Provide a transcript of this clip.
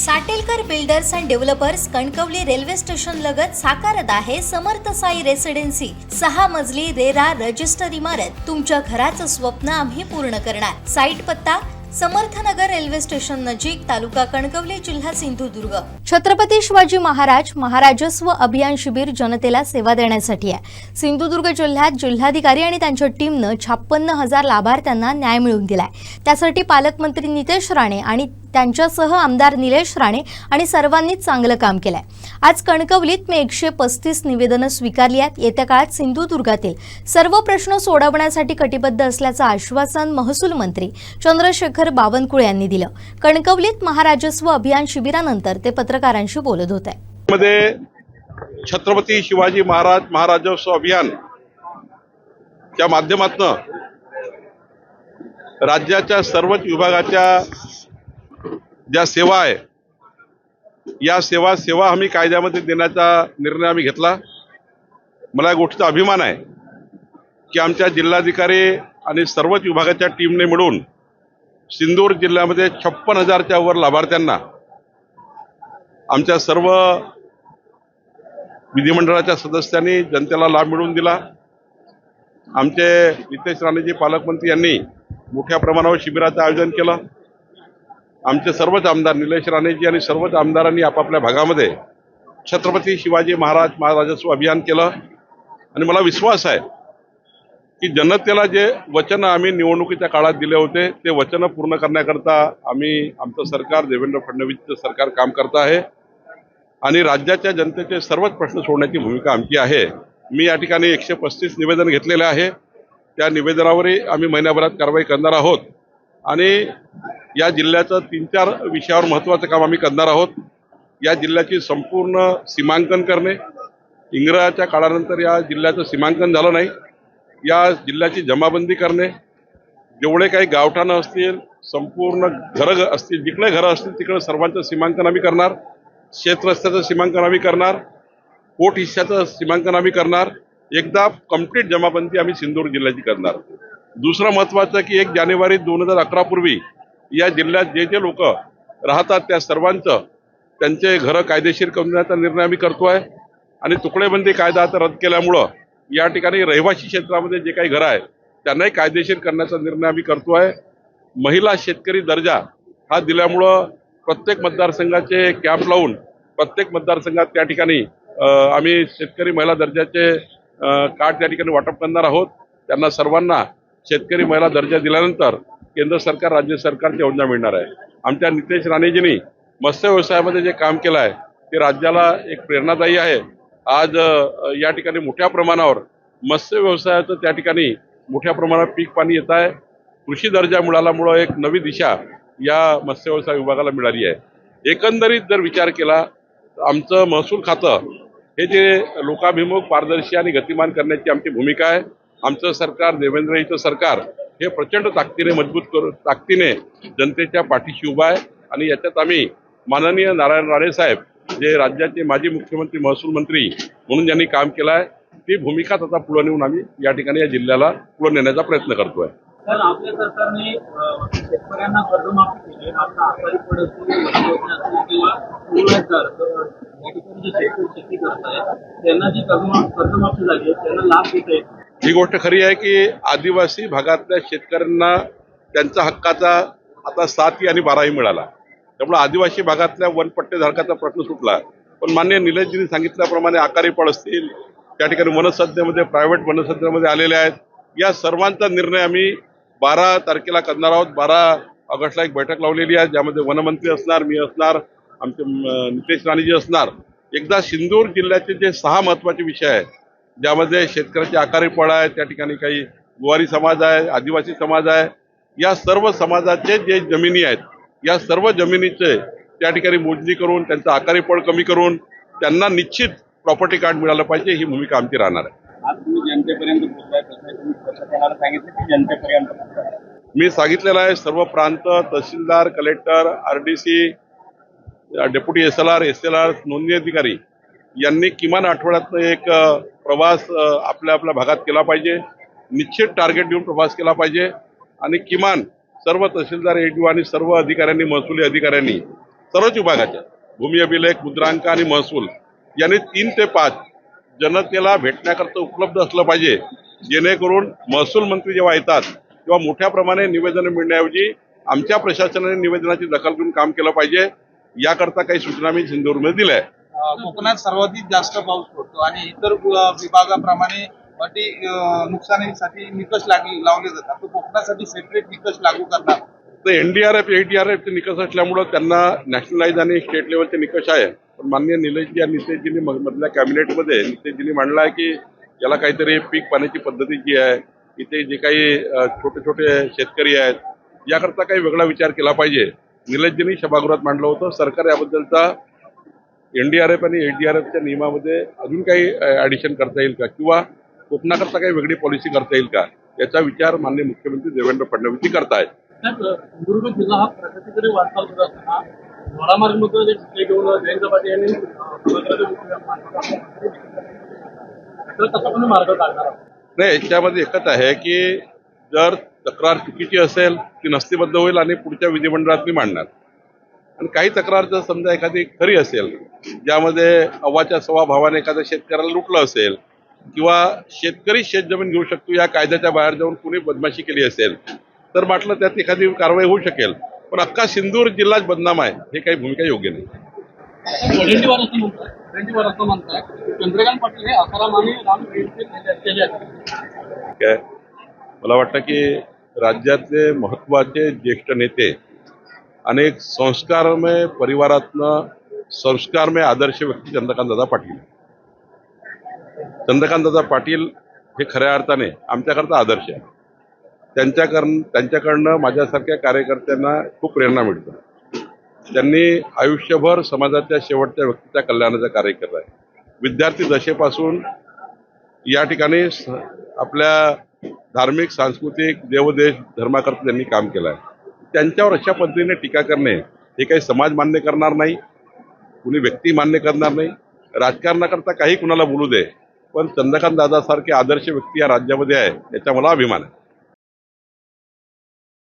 Satelkar builders and developers Kankavli railway station लगत साकारत आहे समर्थ साई रेसिडेन्सी 6 मजली रेरा रजिस्टर इमारत। तुमच्या घराचं स्वप्न आम्ही पूर्ण करणार। साईट पत्ता समर्थनगर रेल्वे स्टेशन नजीक, तालुका कणकवली, जिल्हा सिंधुदुर्ग। छत्रपती शिवाजी महाराज महाराजस्व अभियान शिबिर जनतेला सेवा देण्यासाठी आहे। सिंधुदुर्ग जिल्ह्यात जिल्हाधिकारी आणि त्यांच्या टीमनं 56,000 लाभार्थ्यांना न्याय मिळवून दिलाय। त्यासाठी पालकमंत्री नितेश राणे आणि त्यांच्यासह आमदार निलेश राणे आणि सर्वांनीच चांगलं काम केलंय। आज कणकवलीत मी 135 निवेदनं स्वीकारली आहेत। येत्या काळात सिंधुदुर्गातील सर्व प्रश्न सोडवण्यासाठी कटिबद्ध असल्याचं आश्वासन महसूल मंत्री चंद्रशेखर बावनकुळे यांनी दिलं। कणकवलीत महाराजस्व अभियान शिबिरानंतर ते पत्रकारांशी बोलत होते। मध्ये छत्रपती शिवाजी महाराज महाराजस्व अभियान च्या माध्यमातून राज्याच्या सर्वच विभागाच्या ज्या सेवा आहे या सेवा हमी कायद्यामध्ये देण्याचा निर्णय आम्ही घेतला। मला या गोष्टीचा अभिमान आहे की आमच्या जिल्हाधिकारी आणि सर्वच विभागाच्या टीमने मिळून सिंधूर जिल्ह्यामध्ये 56,000च्या वर लाभार्थ्यांना आमच्या सर्व विधिमंडळाच्या सदस्यांनी जनतेला लाभ मिळवून दिला। आमचे नितेश राणेजी पालकमंत्री यांनी मोठ्या प्रमाणावर शिबिराचं आयोजन केलं। आमचे सर्वच आमदार निलेश राणेजी आणि सर्वच आमदारांनी आपापल्या भागामध्ये छत्रपती शिवाजी महाराज महाराजस्व अभियान केलं आणि मला विश्वास आहे की जनतेला जे वचन आम्ही निवडणुकीच्या काळात दिले होते ते वचन पूर्ण करण्याकरता आमचं सरकार देवेंद्र फडणवीसचं सरकार काम करत आहे आणि राज्याच्या जनतेचे सर्वच प्रश्न सोडण्याची भूमिका आमची आहे। मी या ठिकाणी 135 निवेदन घेतलेले आहे। त्या निवेदनावरही आम्ही महिन्याभरात कारवाई करणार आहोत आणि या जिल्ह्याचं 3-4 विषयावर महत्त्वाचं काम आम्ही करणार आहोत। या जिल्ह्याची संपूर्ण सीमांकन करणे, इंग्रजाच्या काळानंतर या जिल्ह्याचं सीमांकन झालं नाही, या जिल्ह्याची जमाबंदी करणे, जेवढे काही गावठाणं असतील, संपूर्ण घरं असतील, जिकडे घरं असतील तिकडे सर्वांचं सीमांकन आम्ही करणार, शेतरस्त्याचं सीमांकन आम्ही करणार, पोट हिस्साचं सीमांकन आम्ही करणार, एकदा कंप्लीट जमाबंदी आम्ही सिंधूर जिल्ह्याची करणार। दुसरं महत्त्वाचं की 1 जानेवारी 2011 पूर्वी या जिल्ह्यात जे लोक राहतात त्या सर्वांचं त्यांचे घरं कायदेशीर करण्याचा निर्णय आम्ही करतोय आणि तुकडेबंदी कायदा आता रद्द केल्यामुळं या ठिकाणी रहिवासी क्षेत्रामध्ये जे काही घरं आहेत त्यांनाही कायदेशीर करण्याचा निर्णय आम्ही करतोय। महिला शेतकरी दर्जा हा दिल्यामुळं प्रत्येक मतदारसंघाचे कॅम्प लावून प्रत्येक मतदारसंघात त्या ठिकाणी आम्ही शेतकरी महिला दर्जाचे कार्ड त्या ठिकाणी वाटप करणार आहोत। त्यांना सर्वांना शेतकरी महिला दर्जा दिल्यानंतर केंद्र सरकार राज्य सरकारची योजना मिळणार आहे। आमच्या नितेश राणेजींनी मत्स्य व्यवसायामध्ये जे काम केलं आहे ते राज्याला एक प्रेरणादायी आहे। आज या ठिकाणी मोठ्या प्रमाणावर मत्स्य व्यवसायाचं त्या ठिकाणी मोठ्या प्रमाणात पीक पाणी येत आहे। कृषी दर्जा मिळाल्यामुळं एक नवी दिशा या मत्स्य व्यवसाय विभागाला मिळाली आहे। एकंदरीत जर विचार केला तर आमचं महसूल खातं हे जे लोकाभिमुख, पारदर्शी आणि गतिमान करण्याची आमची भूमिका आहे। आमचं सरकार देवेंद्रजीचं सरकार हे प्रचंड ताकदीने जनतेच्या पाठीशी उभा आहे आणि याच्यात आम्ही माननीय नारायण राणे साहेब जे राज्याचे माजी मुख्यमंत्री महसूल मंत्री म्हणून ज्यांनी काम केलं आहे ती भूमिका आता पुढे नेऊन आम्ही या ठिकाणी या जिल्ह्याला पुढे नेण्याचा प्रयत्न करतोय। तर आपल्या सरकारने शेतकऱ्यांना कर्जमाफी केली, आता आजारी पडत किंवा या ठिकाणी जे शेती करत आहेत त्यांना जी कर्जमाफी झाली त्यांना लाभ देत आहेत। ही गोष्ट खरी आहे की आदिवासी भागातल्या शेतकऱ्यांना त्यांचा हक्काचा आता 7 आणि 12 मिळाला, त्यामुळे आदिवासी भागातल्या वनपट्टेधारकाचा प्रश्न सुटला। पण माननीय निलेशजींनी सांगितल्याप्रमाणे आकारी पड असतील, त्या ठिकाणी वनसंज्ञेमध्ये प्रायव्हेट वनसंज्ञेमध्ये आलेले आहेत, या सर्वांचा निर्णय आम्ही 12 तारखेला करणार आहोत। 12 ऑगस्टला एक बैठक लावलेली आहे ज्यामध्ये वनमंत्री असणार, मी असणार, आमचे नितेश राणेजी असणार। एकदा सिंधूर जिल्ह्याचे जे 6 महत्त्वाचे विषय आहेत ज्यामध्ये शेतकऱ्याची आकारी पड आहे, त्या ठिकाणी काही गुवारी समाज आहे, आदिवासी समाज आहे, या सर्व समाजाचे जे जमिनी आहेत या सर्व जमिनीचे त्या ठिकाणी मोजणी करून त्यांचा आकारी पड कमी करून त्यांना निश्चित प्रॉपर्टी कार्ड मिळालं पाहिजे, ही भूमिका आमची राहणार आहे। आज तुम्ही जनतेपर्यंत पोहोचलाय, सांगितलं की जनतेपर्यंत मी सांगितलेलं आहे सर्व प्रांत तहसीलदार, collector, RDC, deputy SLR, SLR, नोंदणी अधिकारी यांनी किमान आठवड्यातनं एक प्रवास आपल्या भागात केला पाहिजे, निश्चित टार्गेट देऊन प्रवास केला पाहिजे आणि किमान सर्व तहसीलदार, ADO आणि सर्व अधिकाऱ्यांनी, महसुली अधिकाऱ्यांनी सर्वच विभागाच्या भूमी अभिलेख, मुद्रांक आणि महसूल यांनी 3 ते 5 जनतेला भेटण्याकरता उपलब्ध असलं पाहिजे, जेणेकरून महसूल मंत्री जेव्हा येतात तेव्हा मोठ्या प्रमाणे निवेदन मिळण्याऐवजी आमच्या प्रशासनाने निवेदनाची दखल घेऊन काम केलं पाहिजे. याकरता काही सूचना मी सिंधुदुर्गमध्ये दिल्या आहेत. कोकणात सर्वाधिक जास्त पाऊस पडतो आणि इतर विभागाप्रमाणे अटी नुकसानीसाठी निकष लावले जातात. तो कोकणासाठी सेपरेट निकष लागू करणार. तर एनडीआरएफ एडीआरएफचे निकष असल्यामुळं त्यांना नॅशनलाइज आणि स्टेट लेवलचे निकष आहे. पण माननीय निलेशजी आणि नितेशजींनी मधल्या कॅबिनेटमध्ये नितेशजींनी मांडला आहे की याला काहीतरी पीक पाण्याची पद्धती जी आहे, इथे जे काही छोटे छोटे शेतकरी आहेत याकरता काही वेगळा विचार केला पाहिजे. निलेशजींनी सभागृहात मांडलं होतं. सरकार याबद्दलचा एनडीआरएफ आणि एडीआरएफच्या नियमामध्ये अजून काही ॲडिशन करता येईल का, किंवा कोकणाकरता काही वेगळी पॉलिसी करता येईल का, याचा विचार माननीय मुख्यमंत्री देवेंद्र फडणवीस करतायत. सिंधुदुर्ग जिल्हा हा प्रगतीकडे वाटचाल करत असताना धोडामार्गमधून एक स्टेट घेऊन जयंत पाटील यांनी तसा पण मार्ग काढणार आहोत. नाही, याच्यामध्ये एकच आहे की जर तक्रार चुकीची असेल ती नस्तीबद्ध होईल आणि पुढच्या विधिमंडळात मी मांडणार. आणि काही तक्रार जर समजा एखादी खरी असेल, ज्यामध्ये अव्वाच्या सव्वा भावाने एखाद्या शेतकऱ्याला लुटलं असेल किंवा शेतकरी शेतजमीन घेऊ शकतो या कायद्याच्या बाहेर जाऊन कुणी बदमाशी केली असेल, तर म्हटलं त्यात एखादी कारवाई होऊ शकेल. पण अख्खा सिंधूर जिल्हाच बदनाम आहे, हे काही भूमिका योग्य नाही. असं म्हणताय चंद्रकांत पाटील हे आसाराम आणि राम काय मला वाटतं की राज्यातले महत्वाचे ज्येष्ठ नेते, अनेक संस्कारमय परिवारातनं संस्कारमय आदर्श व्यक्ती चंद्रकांतदादा पाटील. चंद्रकांतदादा पाटील हे खऱ्या अर्थाने आमच्याकरता आदर्श आहे. त्यांच्याकडनं माझ्यासारख्या कार्यकर्त्यांना खूप प्रेरणा मिळते. त्यांनी आयुष्यभर समाजाच्या शेवटच्या व्यक्तीच्या कल्याणाचं कार्य केलं आहे. विद्यार्थी दशेपासून या ठिकाणी आपल्या धार्मिक, सांस्कृतिक, देवदेश धर्माकरता त्यांनी काम केलं आहे. त्यांच्यावर अशा पद्धतीने टीका करणे हे काही समाज मान्य करणार नाही, कुणी व्यक्ती मान्य करणार नाही. राजकारणाकरता काही कुणाला बोलू दे, पण चंद्रकांत दादासारखे आदर्श व्यक्ती या राज्यामध्ये आहे, याचा मला अभिमान आहे.